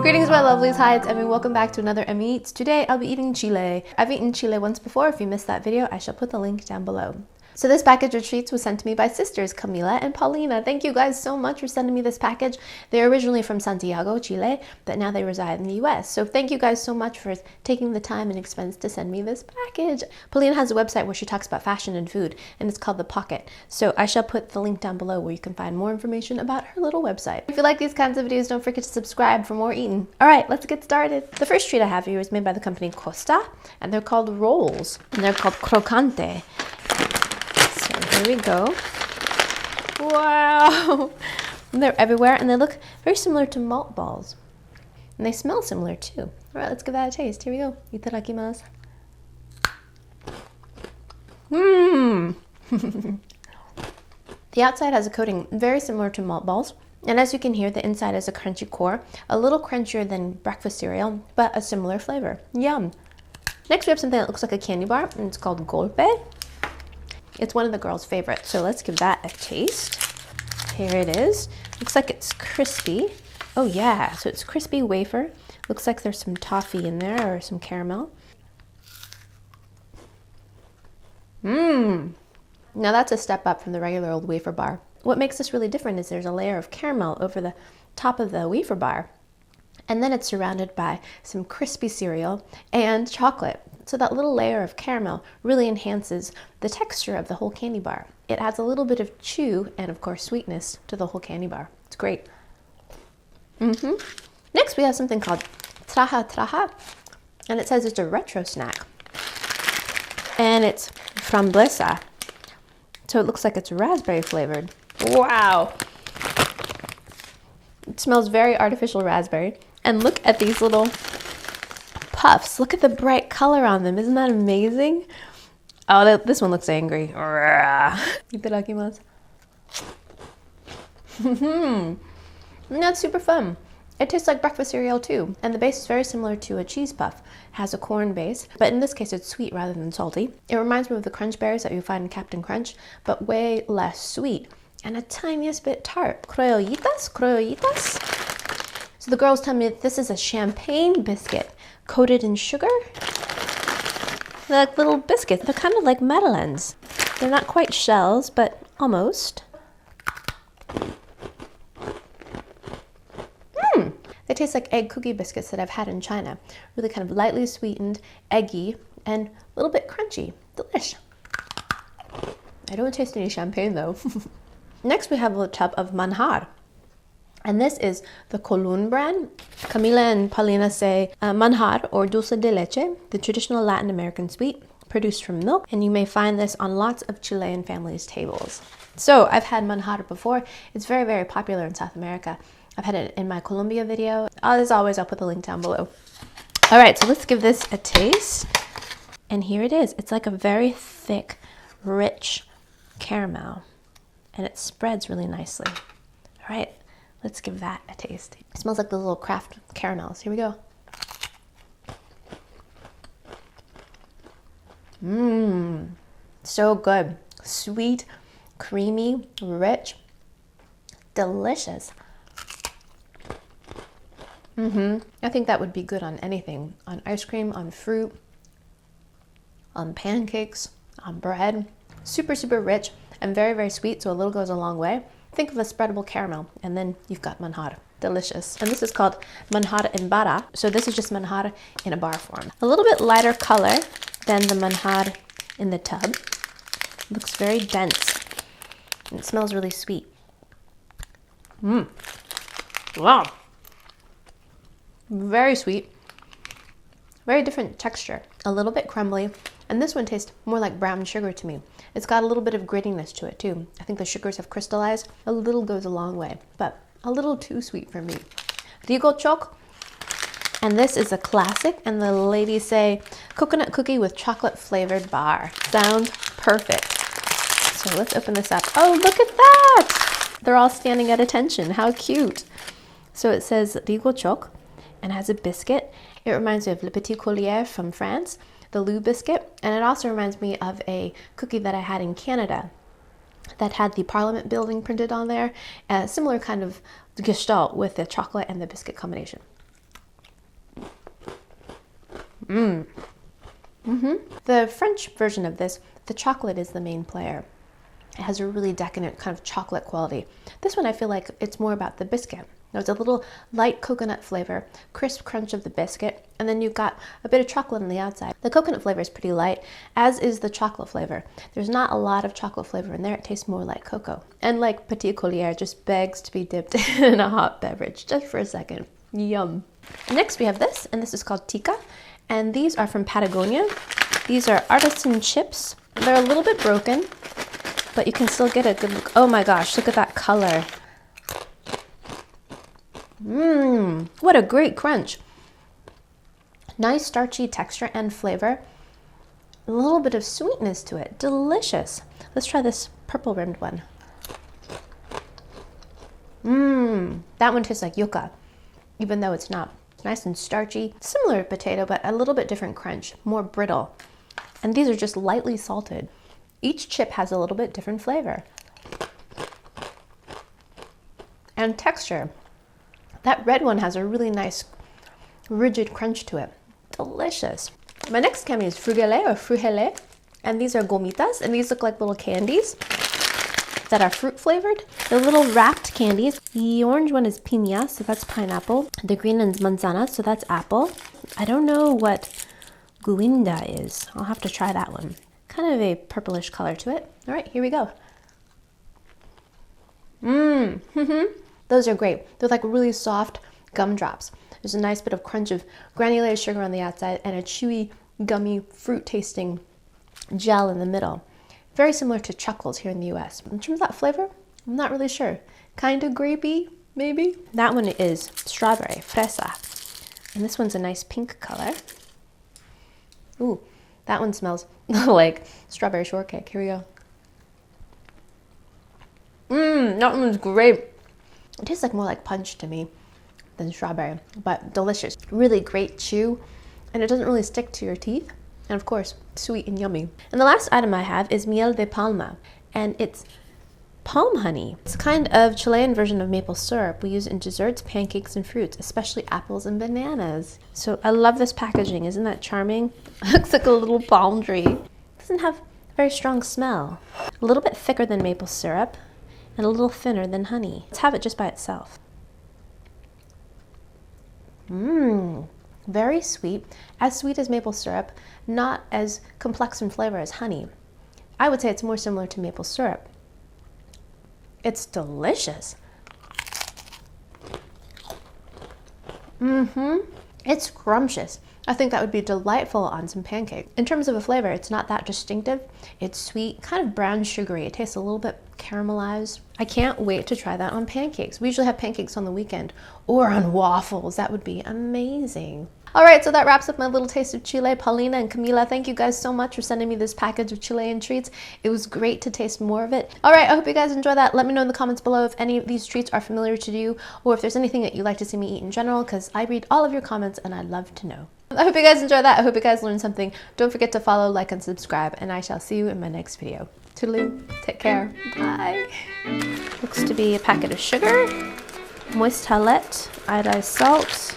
Greetings my lovelies, hi it's Emmy, welcome back to another Emmy Eats. Today I'll be eating Chile. I've eaten Chile once before. If you missed that video, I shall put the link down below. So this package of treats was sent to me by sisters Camilla and Paulina. Thank you guys so much for sending me this package. They're originally from Santiago, Chile, but now they reside in the US. So thank you guys so much for taking the time and expense to send me this package. Paulina has a website where she talks about fashion and food, and it's called The Pocket. So I shall put the link down below where you can find more information about her little website. If you like these kinds of videos, don't forget to subscribe for more eating. All right, let's get started. The first treat I have here is made by the company Costa, and they're called Rolls, and they're called Croquetes. Here we go. Wow! They're everywhere and they look very similar to malt balls. And they smell similar too. Alright, let's give that a taste. Here we go. Itadakimasu. Mmm! The outside has a coating very similar to malt balls. And as you can hear, the inside is a crunchy core. A little crunchier than breakfast cereal, but a similar flavor. Yum! Next we have something that looks like a candy bar, and it's called Golpe. It's one of the girls' favorites, so let's give that a taste. Here it is. Looks like it's crispy. Oh yeah, so it's crispy wafer. Looks like there's some toffee in there or some caramel. Mmm. Now that's a step up from the regular old wafer bar. What makes this really different is there's a layer of caramel over the top of the wafer bar. And then it's surrounded by some crispy cereal and chocolate. So that little layer of caramel really enhances the texture of the whole candy bar. It adds a little bit of chew and of course sweetness to the whole candy bar. It's great. Next we have something called Traja Traja, and it says it's a retro snack. And it's from Blissa. So it looks like it's raspberry flavored. Wow! It smells very artificial raspberry. And look at these little puffs. Look at the bright color on them. Isn't that amazing? Oh, this one looks angry. Itadakimasu. That's super fun. It tastes like breakfast cereal too. And the base is very similar to a cheese puff. It has a corn base, but in this case it's sweet rather than salty. It reminds me of the crunch berries that you find in Captain Crunch, but way less sweet and a tiniest bit tart. Criollitos. So the girls tell me that this is a champagne biscuit coated in sugar. They're like little biscuits. They're kind of like madeleines. They're not quite shells, but almost. They taste like egg cookie biscuits that I've had in China. Really kind of lightly sweetened, eggy, and a little bit crunchy. Delish. I don't taste any champagne though. Next we have a little tub of manjar. And this is the Colun brand. Camilla and Paulina say manjar or dulce de leche, the traditional Latin American sweet produced from milk. And you may find this on lots of Chilean families' tables. So I've had manjar before. It's very, very popular in South America. I've had it in my Colombia video. As always, I'll put the link down below. All right, so let's give this a taste. And here it is. It's like a very thick, rich caramel. And it spreads really nicely. All right. Let's give that a taste. It smells like the little craft caramels. Here we go. So good. Sweet, creamy, rich, delicious. I think that would be good on anything. On ice cream, on fruit, on pancakes, on bread. Super, super rich and very, very sweet, so a little goes a long way. Think of a spreadable caramel, and then you've got manjar. Delicious. And this is called Manhatta embara. So this is just manjar in a bar form. A little bit lighter color than the manjar in the tub. Looks very dense. And it smells really sweet. Wow. Very sweet. Very different texture. A little bit crumbly. And this one tastes more like brown sugar to me. It's got a little bit of grittiness to it too. I think the sugars have crystallized. A little goes a long way, but a little too sweet for me. Rigochoc, and this is a classic, and the ladies say coconut cookie with chocolate flavored bar. Sounds perfect. So let's open this up. Oh, look at that! They're all standing at attention. How cute. So it says Rigochoc and has a biscuit. It reminds me of Le Petit Collier from France, the Lou biscuit, and it also reminds me of a cookie that I had in Canada that had the Parliament building printed on there, a similar kind of gestalt with the chocolate and the biscuit combination. The French version of this, the chocolate is the main player. It has a really decadent kind of chocolate quality. This one I feel like it's more about the biscuit. There's a little light coconut flavor, crisp crunch of the biscuit, and then you've got a bit of chocolate on the outside. The coconut flavor is pretty light, as is the chocolate flavor. There's not a lot of chocolate flavor in there. It tastes more like cocoa. And like Petit Collier, just begs to be dipped in a hot beverage just for a second. Yum. Next we have this, and this is called Tika, and these are from Patagonia. These are artisan chips. They're a little bit broken, but you can still get a good look. Oh my gosh, look at that color. What a great crunch. Nice starchy texture and flavor. A little bit of sweetness to it. Delicious. Let's try this purple rimmed one. That one tastes like yucca, even though it's not. Nice and starchy. Similar to potato, but a little bit different crunch. More brittle. And these are just lightly salted. Each chip has a little bit different flavor. And texture. That red one has a really nice, rigid crunch to it. Delicious. My next candy is Fregelé or Fregelé, and these are Gomitas, and these look like little candies that are fruit flavored. They're little wrapped candies. The orange one is piña, so that's pineapple. The green one's manzana, so that's apple. I don't know what guinda is. I'll have to try that one. Kind of a purplish color to it. All right, here we go. Those are great. They're like really soft gumdrops. There's a nice bit of crunch of granulated sugar on the outside and a chewy, gummy, fruit-tasting gel in the middle. Very similar to Chuckles here in the US. In terms of that flavor, I'm not really sure. Kind of grapey, maybe? That one is strawberry, fresa. And this one's a nice pink color. Ooh, that one smells like strawberry shortcake. Here we go. That one's great. It tastes like more like punch to me than strawberry, but delicious. Really great chew, and it doesn't really stick to your teeth. And of course, sweet and yummy. And the last item I have is Miel de Palma, and it's palm honey. It's a kind of Chilean version of maple syrup. We use it in desserts, pancakes, and fruits, especially apples and bananas. So I love this packaging. Isn't that charming? It looks like a little palm tree. It doesn't have a very strong smell. A little bit thicker than maple syrup, and a little thinner than honey. Let's have it just by itself. Very sweet as maple syrup, not as complex in flavor as honey. I would say it's more similar to maple syrup. It's delicious. It's scrumptious. I think that would be delightful on some pancakes. In terms of a flavor, it's not that distinctive. It's sweet, kind of brown sugary. It tastes a little bit caramelized. I can't wait to try that on pancakes. We usually have pancakes on the weekend or on waffles. That would be amazing. All right, so that wraps up my little taste of Chile. Paulina and Camila, thank you guys so much for sending me this package of Chilean treats. It was great to taste more of it. All right, I hope you guys enjoy that. Let me know in the comments below if any of these treats are familiar to you, or if there's anything that you'd like to see me eat in general, because I read all of your comments and I'd love to know. I hope you guys enjoy that. I hope you guys learned something. Don't forget to follow, like, and subscribe, and I shall see you in my next video. Toodaloo, take care, bye. Looks to be a packet of sugar, moist halette, iodized salt,